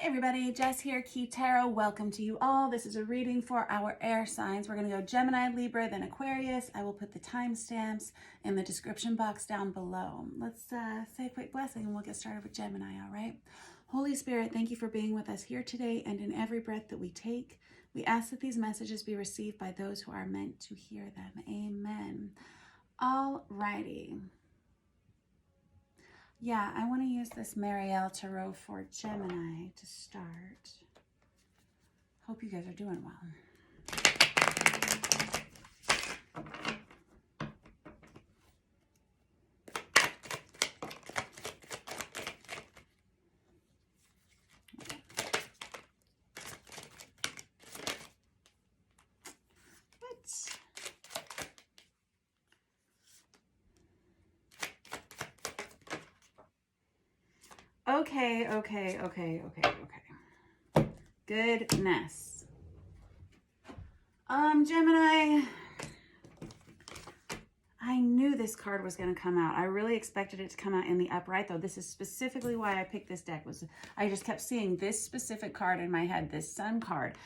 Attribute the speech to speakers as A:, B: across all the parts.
A: Hey everybody, Jess here, Key Tarot. Welcome to you all. This is a reading for our air signs. We're going to go Gemini, Libra, then Aquarius. I will put the timestamps in the description box down below. Let's say a quick blessing and we'll get started with Gemini, all right? Holy Spirit, thank you for being with us here today and in every breath that we take. We ask that these messages be received by those who are meant to hear them. Amen. All righty. Yeah, I want to use this Marielle Tarot for Gemini to start. Hope you guys are doing well. Okay. Goodness. Gemini, I knew this card was going to come out. I really expected it to come out in the upright, though. This is specifically why I picked this deck. Was I just kept seeing this specific card in my head, this Sun card.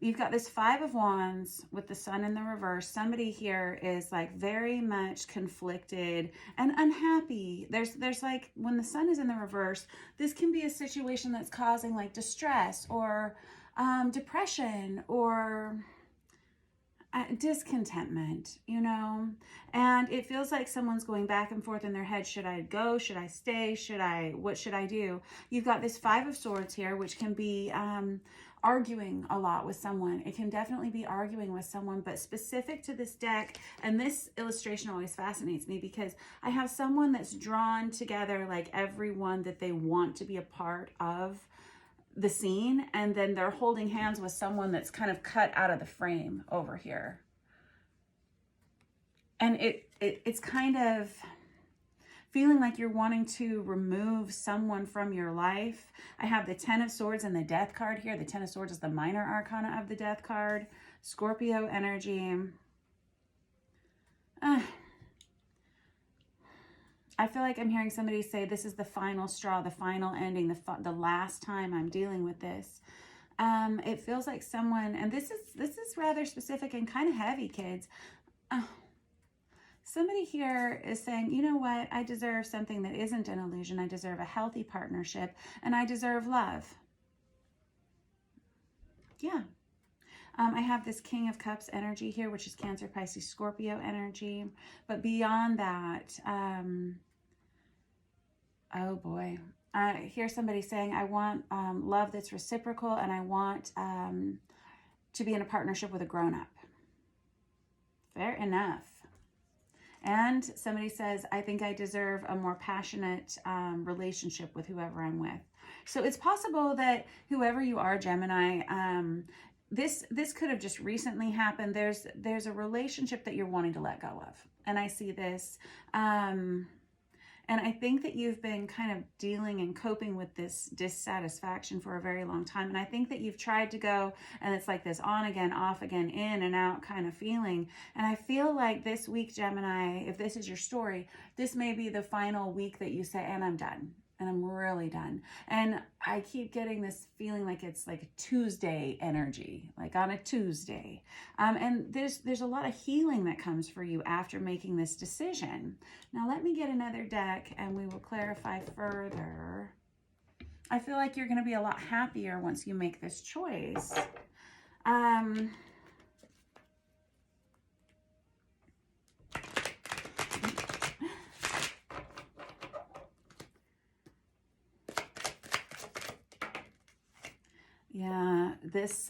A: You've got this Five of Wands with the Sun in the reverse. Somebody here is like very much conflicted and unhappy. There's like, when the Sun is in the reverse, this can be a situation that's causing like distress or depression or discontentment, you know, and it feels like someone's going back and forth in their head. Should I go? Should I stay? What should I do? You've got this Five of Swords here, which can be arguing a lot with someone. It can definitely be arguing with someone, but specific to this deck, and this illustration always fascinates me because I have someone that's drawn together like everyone that they want to be a part of the scene, and then they're holding hands with someone that's kind of cut out of the frame over here. And it's kind of feeling like you're wanting to remove someone from your life. I have the Ten of Swords and the Death card here. The Ten of Swords is the minor arcana of the Death card. Scorpio energy. I feel like I'm hearing somebody say this is the final straw, the final ending, the last time I'm dealing with this. It feels like someone, and this is rather specific and kind of heavy, kids. Somebody here is saying, you know what? I deserve something that isn't an illusion. I deserve a healthy partnership, and I deserve love. Yeah. I have this King of Cups energy here, which is Cancer, Pisces, Scorpio energy. But beyond that, oh boy. I hear somebody saying, I want love that's reciprocal, and I want to be in a partnership with a grown-up. Fair enough. And somebody says, I think I deserve a more passionate relationship with whoever I'm with. So it's possible that whoever you are, Gemini, this could have just recently happened. There's a relationship that you're wanting to let go of. And I see this. And I think that you've been kind of dealing and coping with this dissatisfaction for a very long time. And I think that you've tried to go, and it's like this on again, off again, in and out kind of feeling. And I feel like this week, Gemini, if this is your story, this may be the final week that you say, and I'm done. And I'm really done. And I keep getting this feeling like it's like a Tuesday energy, like on a Tuesday. And there's a lot of healing that comes for you after making this decision. Now let me get another deck and we will clarify further. I feel like you're going to be a lot happier once you make this choice. Yeah,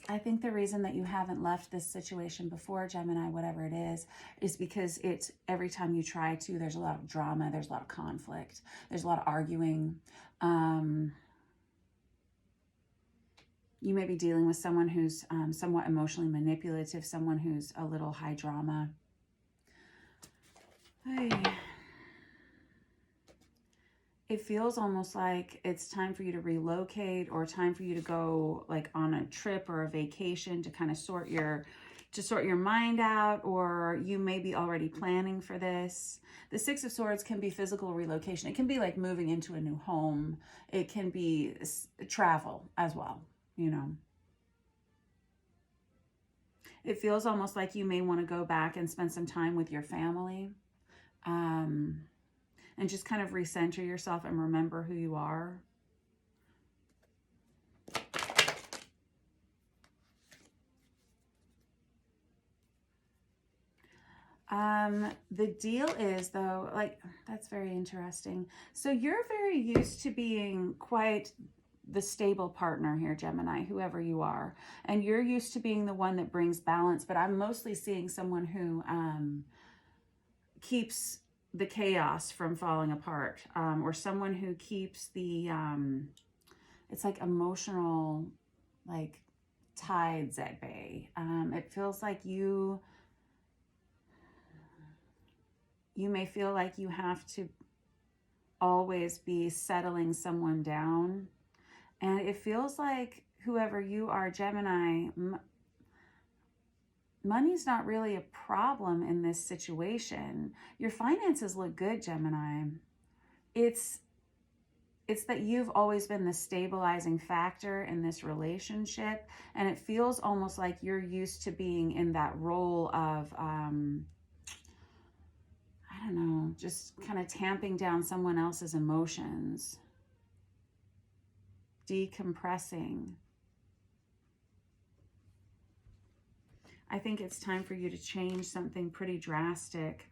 A: I think the reason that you haven't left this situation before, Gemini, whatever it is because it's every time you try to, there's a lot of drama, there's a lot of conflict, there's a lot of arguing. You may be dealing with someone who's somewhat emotionally manipulative, someone who's a little high drama. It feels almost like it's time for you to relocate or time for you to go like on a trip or a vacation to kind of sort your to sort your mind out, or you may be already planning for this. The Six of Swords can be physical relocation. It can be like moving into a new home. It can be travel as well, you know. It feels almost like you may want to go back and spend some time with your family, and just kind of recenter yourself and remember who you are. The deal is, though, like, that's very interesting. So you're very used to being quite the stable partner here, Gemini, whoever you are. And you're used to being the one that brings balance, but I'm mostly seeing someone who keeps the chaos from falling apart, or someone who keeps the, it's like emotional, like, tides at bay. It feels like you may feel like you have to always be settling someone down. And it feels like whoever you are, Gemini, money's not really a problem in this situation. Your finances look good, Gemini. It's that you've always been the stabilizing factor in this relationship. And it feels almost like you're used to being in that role of, I don't know, just kind of tamping down someone else's emotions, decompressing. I think it's time for you to change something pretty drastic.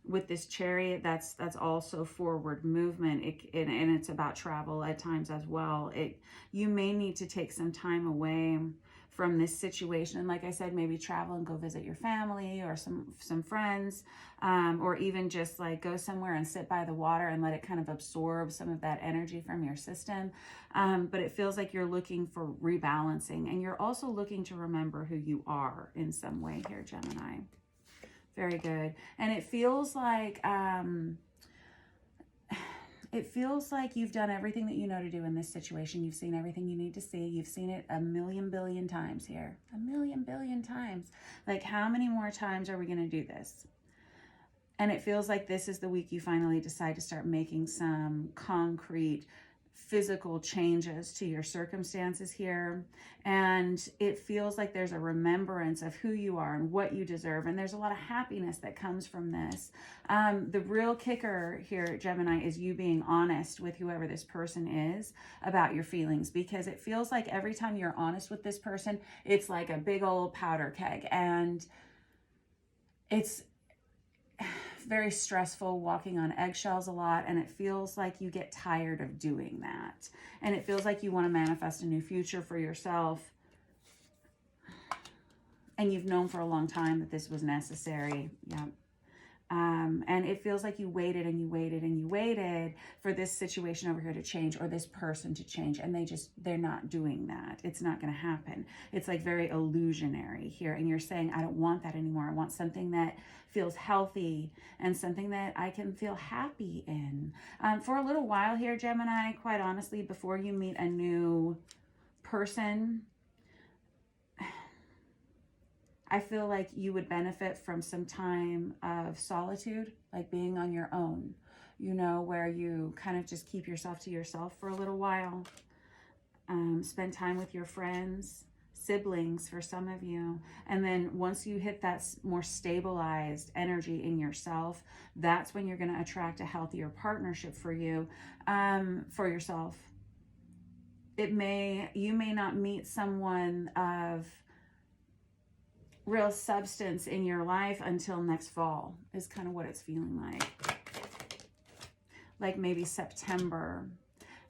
A: With this Chariot, that's also forward movement, and it's about travel at times as well. You may need to take some time away from this situation, and like I said, maybe travel and go visit your family or some friends, or even just like go somewhere and sit by the water and let it kind of absorb some of that energy from your system. But it feels like you're looking for rebalancing, and you're also looking to remember who you are in some way here, Gemini. Very good. And it feels like you've done everything that you know to do in this situation. You've seen everything you need to see. You've seen it a million billion times here. A million billion times. Like, how many more times are we going to do this? And it feels like this is the week you finally decide to start making some concrete physical changes to your circumstances here. And it feels like there's a remembrance of who you are and what you deserve. And there's a lot of happiness that comes from this. The real kicker here, Gemini, is you being honest with whoever this person is about your feelings, because it feels like every time you're honest with this person, it's like a big old powder keg. And it's very stressful, walking on eggshells a lot, and it feels like you get tired of doing that. And it feels like you want to manifest a new future for yourself. And you've known for a long time that this was necessary. Yeah. And it feels like you waited and you waited and you waited for this situation over here to change, or this person to change, and they're not doing that. It's not going to happen. It's like very illusionary here. And you're saying, I don't want that anymore. I want something that feels healthy and something that I can feel happy in. For a little while here, Gemini, quite honestly, before you meet a new person, I feel like you would benefit from some time of solitude, like being on your own, you know, where you kind of just keep yourself to yourself for a little while. Spend time with your friends, siblings for some of you. And then once you hit that more stabilized energy in yourself, that's when you're going to attract a healthier partnership for you, for yourself. You may not meet someone of real substance in your life until next fall, is kind of what it's feeling like maybe September.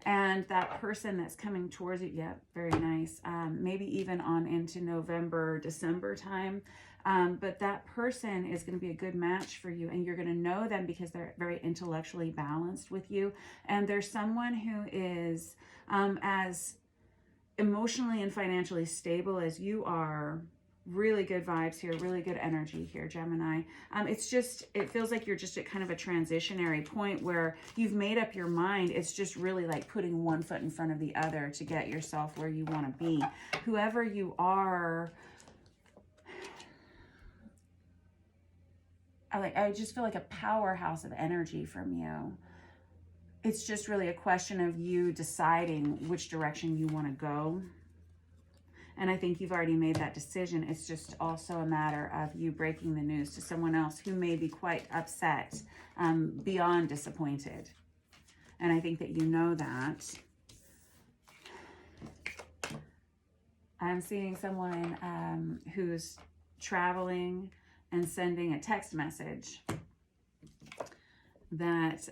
A: And that person that's coming towards you, yeah, very nice, maybe even on into November, December time, but that person is going to be a good match for you, and you're going to know them because they're very intellectually balanced with you. And there's someone who is as emotionally and financially stable as you are. Really good vibes here, really good energy here, Gemini. It feels like you're just at kind of a transitionary point where you've made up your mind. It's just really like putting one foot in front of the other to get yourself where you want to be. Whoever you are, I just feel like a powerhouse of energy from you. It's just really a question of you deciding which direction you want to go. And I think you've already made that decision. It's just also a matter of you breaking the news to someone else who may be quite upset, beyond disappointed. And I think that you know that. I'm seeing someone who's traveling and sending a text message that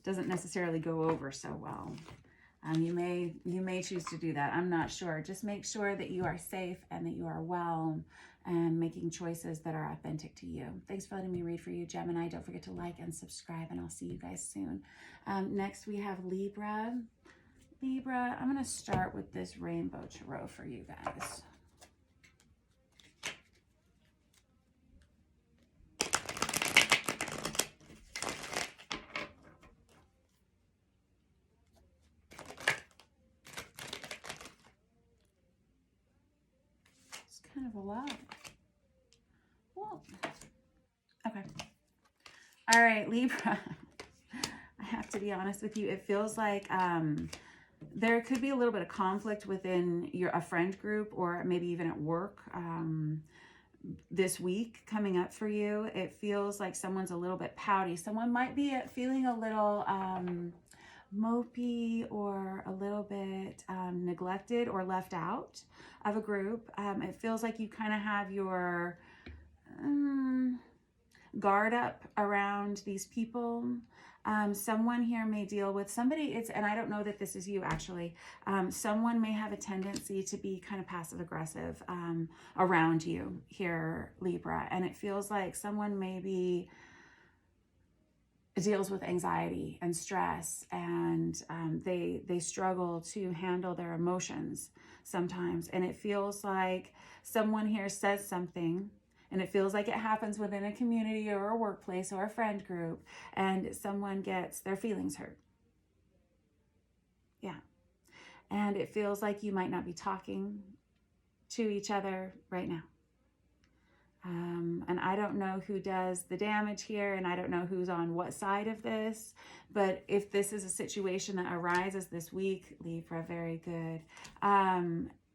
A: doesn't necessarily go over so well. You may choose to do that. I'm not sure. Just make sure that you are safe and that you are well and making choices that are authentic to you. Thanks for letting me read for you, Gemini. Don't forget to like and subscribe, and I'll see you guys soon. Next, we have Libra. Libra, I'm going to start with this Rainbow Tarot for you guys. Kind of a lot. Well, okay. All right, Libra. I have to be honest with you. It feels like there could be a little bit of conflict within a friend group, or maybe even at work this week coming up for you. It feels like someone's a little bit pouty. Someone might be feeling a little mopey or a little bit neglected or left out of a group. It feels like you kind of have your guard up around these people. Someone here may deal with somebody, and I don't know that this is you actually. Someone may have a tendency to be kind of passive aggressive around you here, Libra. And it feels like someone maybe deals with anxiety and stress, and they struggle to handle their emotions sometimes. And it feels like someone here says something, and it feels like it happens within a community or a workplace or a friend group, and someone gets their feelings hurt. Yeah. And it feels like you might not be talking to each other right now. And I don't know who does the damage here, and I don't know who's on what side of this, but if this is a situation that arises this week, Libra, very good.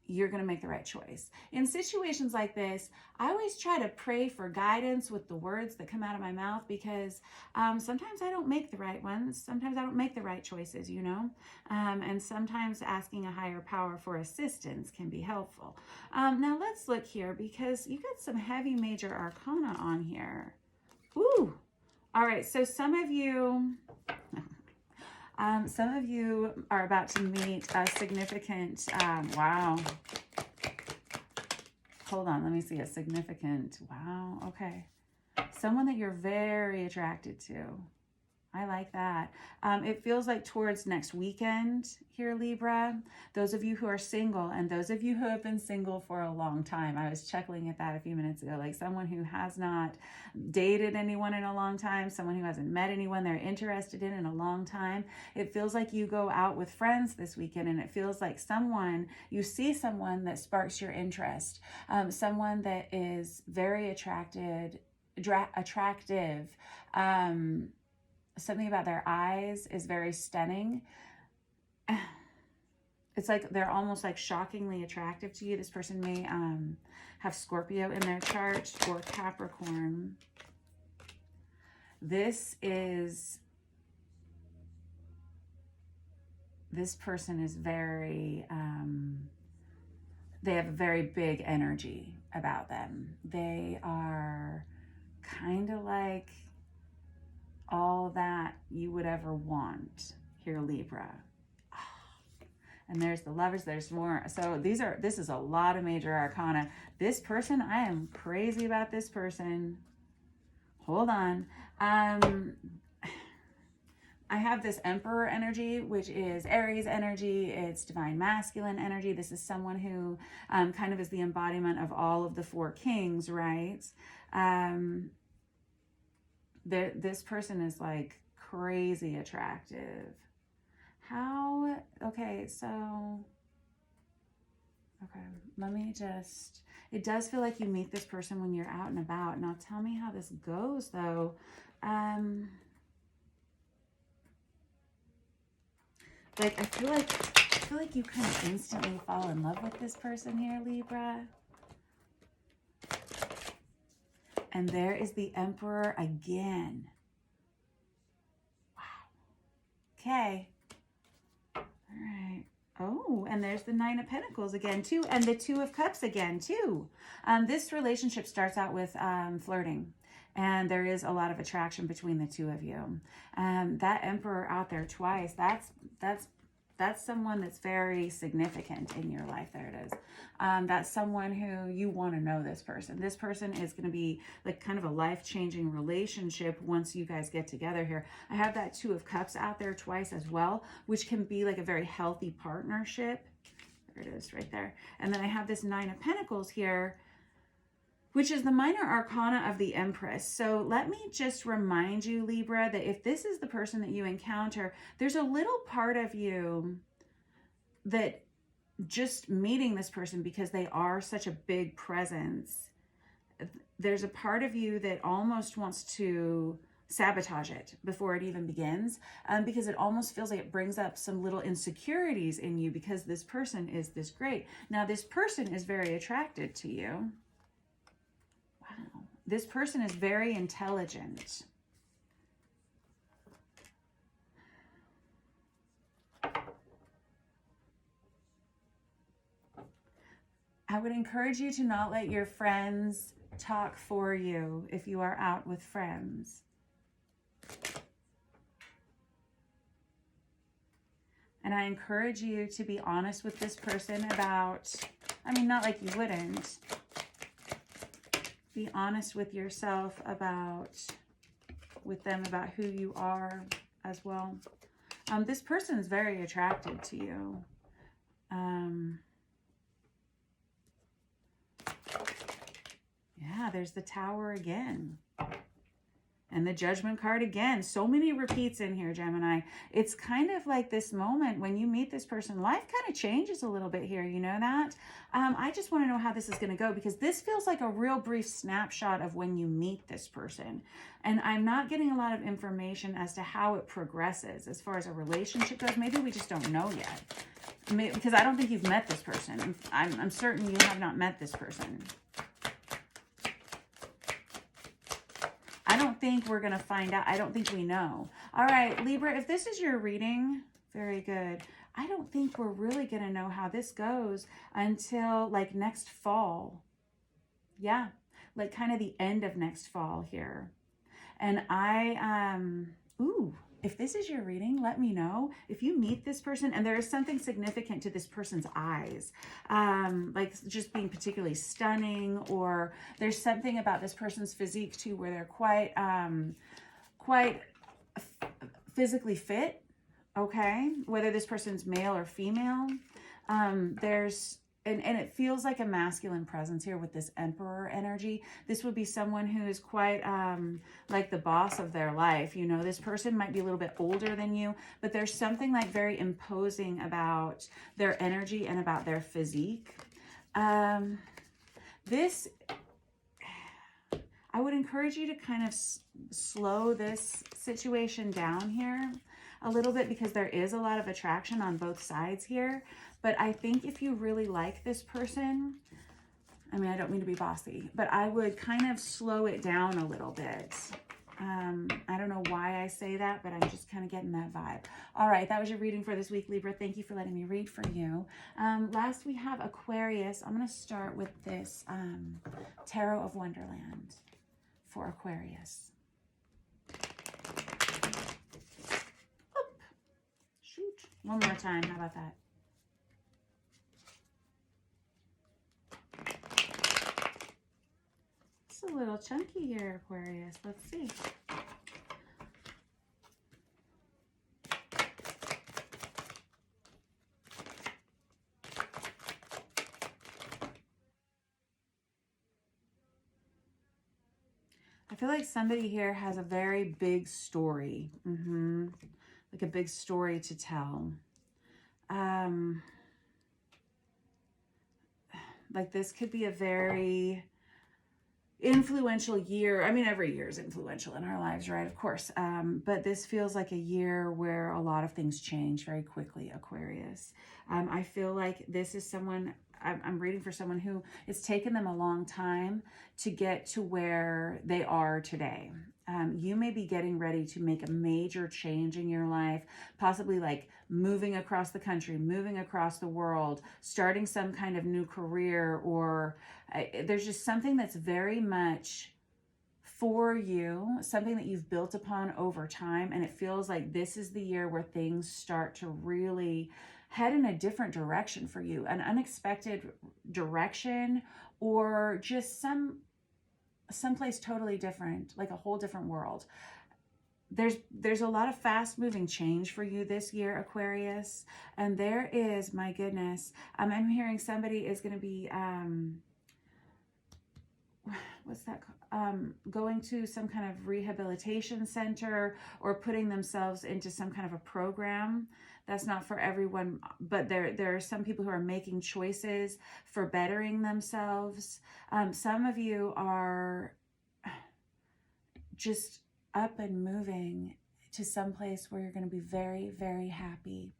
A: You're going to make the right choice. In situations like this, I always try to pray for guidance with the words that come out of my mouth, because sometimes I don't make the right ones. Sometimes I don't make the right choices, you know, and sometimes asking a higher power for assistance can be helpful. Now let's look here, because you got some heavy major arcana on here. Ooh. All right. So some of you are about to meet a significant, wow. Hold on, let me see, a significant, wow, okay. Someone that you're very attracted to. I like that. It feels like towards next weekend here, Libra. Those of you who are single, and those of you who have been single for a long time. I was chuckling at that a few minutes ago. Like someone who has not dated anyone in a long time, someone who hasn't met anyone they're interested in a long time. It feels like you go out with friends this weekend, and it feels like you see someone that sparks your interest. Someone that is very attractive. Something about their eyes is very stunning. It's like they're almost like shockingly attractive to you. This person may have Scorpio in their chart or Capricorn. This person is very, they have a very big energy about them. They are kind of like all that you would ever want here, Libra. And there's the Lovers, there's more. So this is a lot of major arcana. This person, I am crazy about this person. Hold on. I have this Emperor energy, which is Aries energy. It's divine masculine energy. This is someone who kind of is the embodiment of all of the four kings, right? This person is like crazy attractive. Okay, Okay, let me just, it does feel like you meet this person when you're out and about. Now tell me how this goes though. Like I feel like you kind of instantly fall in love with this person here, Libra. And there is the Emperor again. Wow. Okay. All right. Oh, and there's the Nine of Pentacles again, too. And the Two of Cups again, too. This relationship starts out with flirting. And there is a lot of attraction between the two of you. That Emperor out there twice, that's someone that's very significant in your life. There it is. That's someone who you want to know this person. This person is going to be like kind of a life-changing relationship once you guys get together here. I have that Two of Cups out there twice as well, which can be like a very healthy partnership. There it is right there. And then I have this Nine of Pentacles here, which is the minor arcana of the Empress. So let me just remind you, Libra, that if this is the person that you encounter, there's a little part of you that just meeting this person, because they are such a big presence, there's a part of you that almost wants to sabotage it before it even begins, because it almost feels like it brings up some little insecurities in you because this person is this great. Now, this person is very attracted to you. Wow. This person is very intelligent. I would encourage you to not let your friends talk for you if you are out with friends. And I encourage you to be honest with this person about, I mean, not like you wouldn't. Be honest with yourself with them about who you are as well. This person is very attracted to you. Yeah, there's the Tower again. And the Judgment card again. So many repeats in here, Gemini. It's kind of like this moment when you meet this person, life kind of changes a little bit here. You know that? I just want to know how this is going to go, because this feels like a real brief snapshot of when you meet this person. And I'm not getting a lot of information as to how it progresses as far as a relationship goes. Maybe we just don't know yet. Because I don't think you've met this person. I'm certain you have not met this person. I don't think we're going to find out. I don't think we know. All right, Libra, if this is your reading, very good. I don't think we're really going to know how this goes until like next fall. Yeah, like kind of the end of next fall here. And if this is your reading, let me know. If you meet this person and there is something significant to this person's eyes, like just being particularly stunning, or there's something about this person's physique too, where they're quite physically fit, okay? Whether this person's male or female, and it feels like a masculine presence here with this Emperor energy. This would be someone who is quite like the boss of their life. You know, this person might be a little bit older than you, but there's something like very imposing about their energy and about their physique. I would encourage you to kind of slow this situation down here a little bit, because there is a lot of attraction on both sides here. But I think if you really like this person, I mean, I don't mean to be bossy, but I would kind of slow it down a little bit. I don't know why I say that, but I'm just kind of getting that vibe. All right, that was your reading for this week, Libra. Thank you for letting me read for you. Last, we have Aquarius. I'm going to start with this Tarot of Wonderland for Aquarius. Oop. Shoot. One more time. How about that? It's a little chunky here, Aquarius. Let's see. I feel like somebody here has a very big story. Like a big story to tell. Like this could be a very influential year. I mean, every year is influential in our lives, right? Of course. But this feels like a year where a lot of things change very quickly, Aquarius. I feel like this is someone, I'm reading for someone who it's taken them a long time to get to where they are today. You may be getting ready to make a major change in your life, possibly like moving across the country, moving across the world, starting some kind of new career, or there's just something that's very much for you, something that you've built upon over time. And it feels like this is the year where things start to really head in a different direction for you, an unexpected direction, or just someplace totally different, like a whole different world. There's a lot of fast moving change for you this year, Aquarius. And there is, my goodness, I'm hearing somebody is going to be, what's that called? Going to some kind of rehabilitation center or putting themselves into some kind of a program. That's not for everyone, but there are some people who are making choices for bettering themselves. Some of you are just up and moving to some place where you're going to be very, very happy.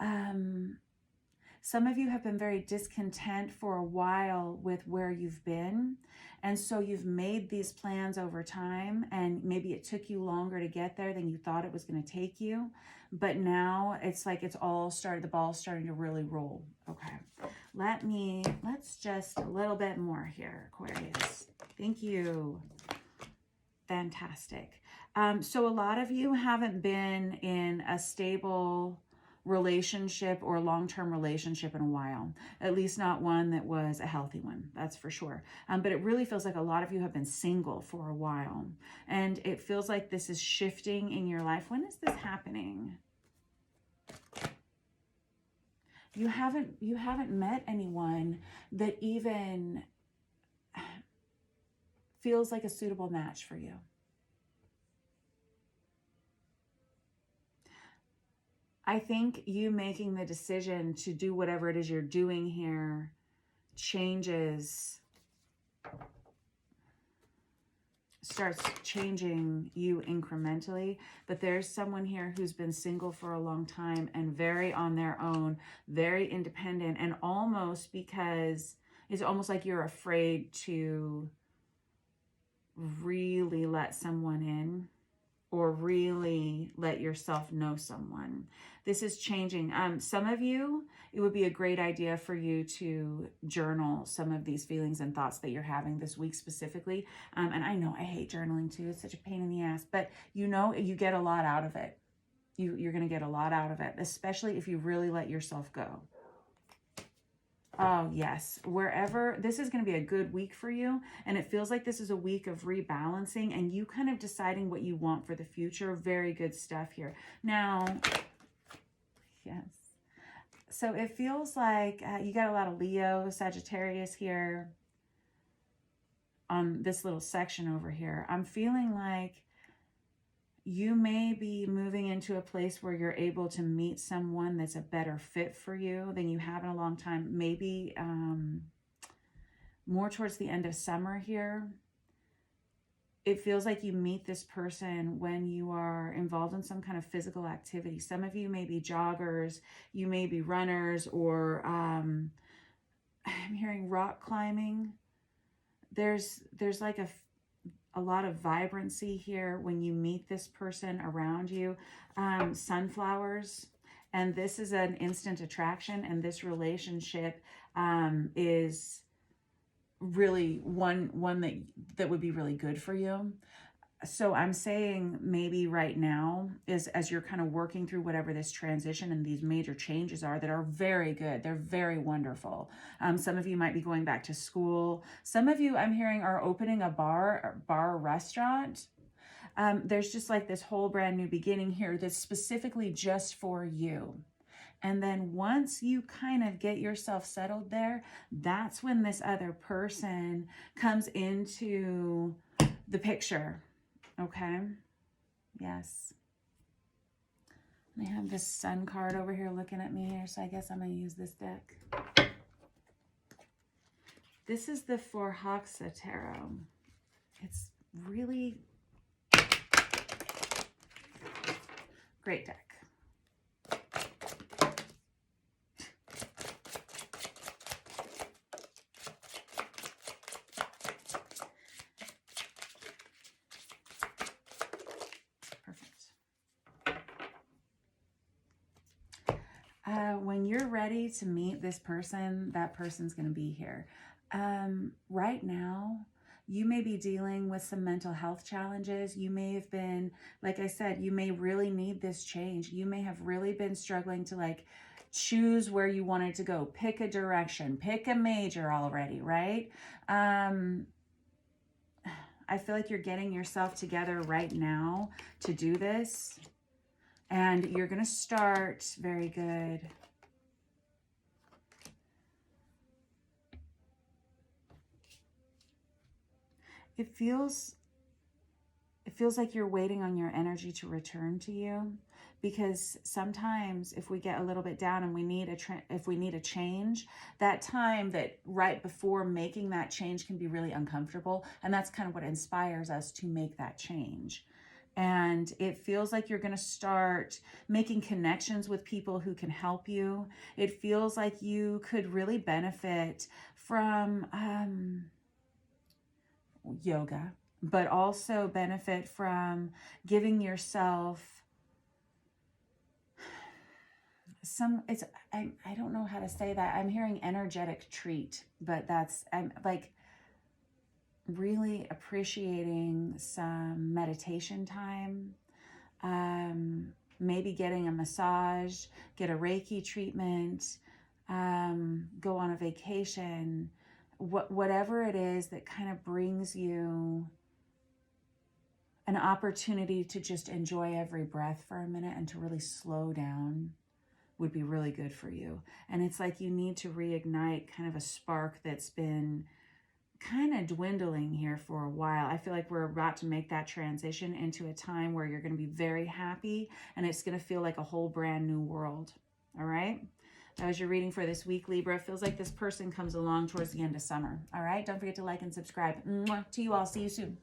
A: Some of you have been very discontent for a while with where you've been. And so you've made these plans over time, and maybe it took you longer to get there than you thought it was going to take you. But now it's like it's all started, the ball's starting to really roll. Okay. Let's just a little bit more here, Aquarius. Thank you. Fantastic. So a lot of you haven't been in a stable relationship or long-term relationship in a while, at least not one that was a healthy one, that's for sure. But it really feels like a lot of you have been single for a while, and it feels like this is shifting in your life. When is this happening? You haven't met anyone that even feels like a suitable match for you. I think you making the decision to do whatever it is you're doing here starts changing you incrementally. But there's someone here who's been single for a long time and very on their own, very independent, and almost because it's almost like you're afraid to really let someone in or really let yourself know someone. This is changing. Some of you, it would be a great idea for you to journal some of these feelings and thoughts that you're having this week specifically. And I know I hate journaling too. It's such a pain in the ass, but you know, you get a lot out of it. You're going to get a lot out of it, especially if you really let yourself go. Oh, yes. Wherever, this is going to be a good week for you. And it feels like this is a week of rebalancing and you kind of deciding what you want for the future. Very good stuff here. Now, yes. So it feels like you got a lot of Leo, Sagittarius here on this little section over here. I'm feeling like you may be moving into a place where you're able to meet someone that's a better fit for you than you have in a long time. Maybe more towards the end of summer here. It feels like you meet this person when you are involved in some kind of physical activity. Some of you may be joggers, you may be runners, or I'm hearing rock climbing. There's like a lot of vibrancy here when you meet this person around you. Sunflowers, and this is an instant attraction, and this relationship is really one that would be really good for you. So I'm saying maybe right now is as you're kind of working through whatever this transition and these major changes are that are very good. They're very wonderful. Some of you might be going back to school. Some of you I'm hearing are opening a bar or restaurant. There's just like this whole brand new beginning here that's specifically just for you. And then once you kind of get yourself settled there, that's when this other person comes into the picture. Okay. Yes. I have this Sun card over here looking at me here, so I guess I'm going to use this deck. This is the For Hoxa Tarot. It's really great deck. When you're ready to meet this person, that person's going to be here. Right now, you may be dealing with some mental health challenges. You may have been, like I said, you may really need this change. You may have really been struggling to like choose where you wanted to go, pick a direction, pick a major already, right? I feel like you're getting yourself together right now to do this. And you're going to start, very good. It feels like you're waiting on your energy to return to you, because sometimes if we get a little bit down and we need a change, that time that right before making that change can be really uncomfortable, and that's kind of what inspires us to make that change. And it feels like you're going to start making connections with people who can help you. It feels like you could really benefit from yoga, but also benefit from giving yourself some, I don't know how to say that. I'm hearing energetic treat, but I'm like really appreciating some meditation time, maybe getting a massage, get a Reiki treatment, go on a vacation, whatever it is that kind of brings you an opportunity to just enjoy every breath for a minute and to really slow down would be really good for you. And it's like you need to reignite kind of a spark that's been kind of dwindling here for a while. I feel like we're about to make that transition into a time where you're going to be very happy and it's going to feel like a whole brand new world. All right? That was your reading for this week, Libra. It feels like this person comes along towards the end of summer. All right? Don't forget to like and subscribe. Mwah. To you all. See you soon.